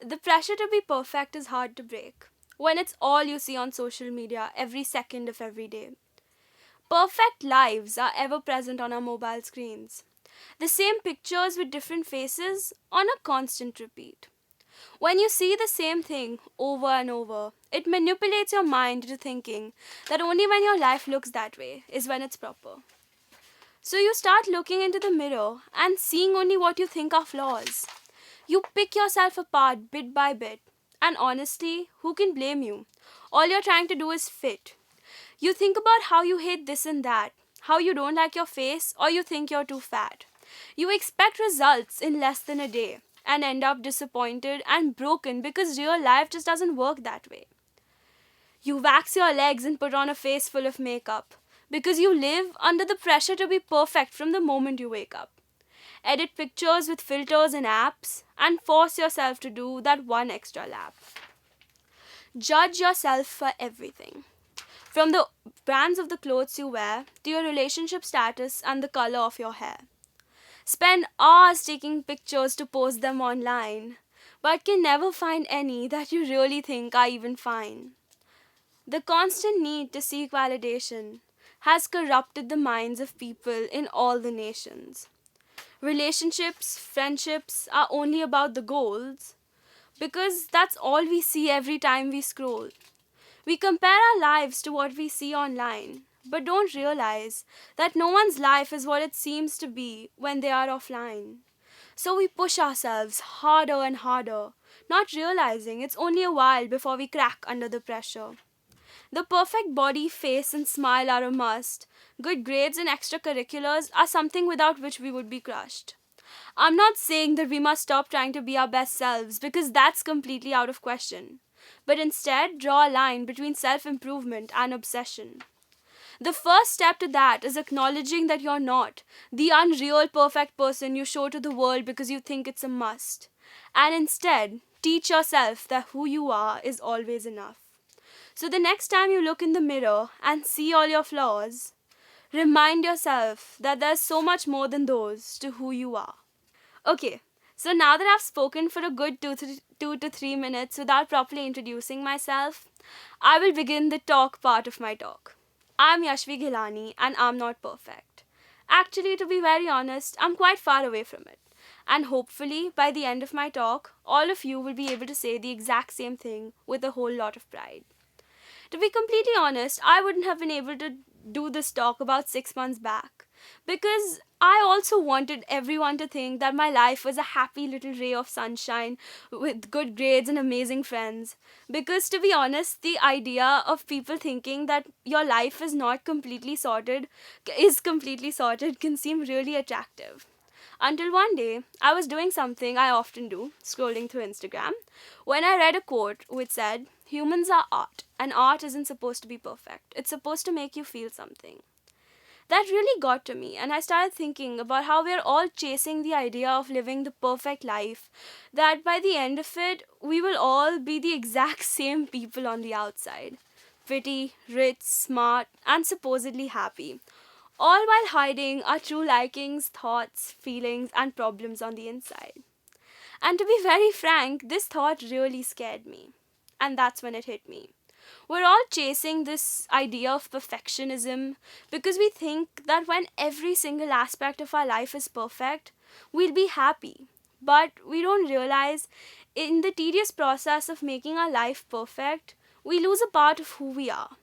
The pressure to be perfect is hard to break when it's all you see on social media every second of every day. Perfect lives are ever present on our mobile screens. The same pictures with different faces on a constant repeat. When you see the same thing over and over, it manipulates your mind into thinking that only when your life looks that way is when it's proper. So you start looking into the mirror and seeing only what you think are flaws. You pick yourself apart bit by bit. And honestly, who can blame you? All you're trying to do is fit. You think about how you hate this and that, how you don't like your face, or you think you're too fat. You expect results in less than a day and end up disappointed and broken because real life just doesn't work that way. You wax your legs and put on a face full of makeup because you live under the pressure to be perfect from the moment you wake up. Edit pictures with filters and apps and force yourself to do that one extra lap. Judge yourself for everything. From the brands of the clothes you wear to your relationship status and the color of your hair. Spend hours taking pictures to post them online, but can never find any that you really think are even fine. The constant need to seek validation has corrupted the minds of people in all the nations. Relationships, friendships are only about the goals because that's all we see every time we scroll. We compare our lives to what we see online, but don't realize that no one's life is what it seems to be when they are offline. So we push ourselves harder and harder, not realizing it's only a while before we crack under the pressure. The perfect body, face, and smile are a must. Good grades and extracurriculars are something without which we would be crushed. I'm not saying that we must stop trying to be our best selves because that's completely out of question, but instead draw a line between self improvement and obsession. The first step to that is acknowledging that you're not the unreal perfect person you show to the world because you think it's a must, and instead teach yourself that who you are is always enough. So the next time you look in the mirror and see all your flaws, remind yourself that there's so much more than those to who you are. Okay, so now that I've spoken for a good 2 to 3 minutes without properly introducing myself, I will begin the talk part of my talk. I'm Yashvi Ghelani and I'm not perfect. Actually, to be very honest, I'm quite far away from it. And hopefully, by the end of my talk, all of you will be able to say the exact same thing with a whole lot of pride. To be completely honest, I wouldn't have been able to do this talk about 6 months back because I also wanted everyone to think that my life was a happy little ray of sunshine with good grades and amazing friends. Because to be honest, the idea of people thinking that your life is completely sorted can seem really attractive. Until one day, I was doing something I often do, scrolling through Instagram, when I read a quote which said, "Humans are art, and art isn't supposed to be perfect. It's supposed to make you feel something." That really got to me, and I started thinking about how we're all chasing the idea of living the perfect life, that by the end of it, we will all be the exact same people on the outside. Pretty, rich, smart, and supposedly happy, all while hiding our true likings, thoughts, feelings, and problems on the inside. And to be very frank, this thought really scared me. And that's when it hit me. We're all chasing this idea of perfectionism because we think that when every single aspect of our life is perfect, we'll be happy. But we don't realize in the tedious process of making our life perfect, we lose a part of who we are.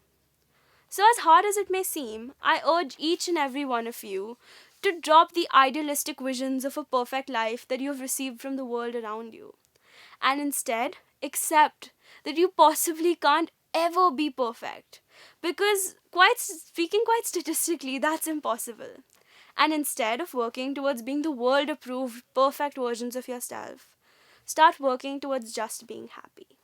So, as hard as it may seem, I urge each and every one of you to drop the idealistic visions of a perfect life that you have received from the world around you, and instead accept that you possibly can't ever be perfect. Because, quite statistically, that's impossible. And instead of working towards being the world approved perfect versions of yourself, start working towards just being happy.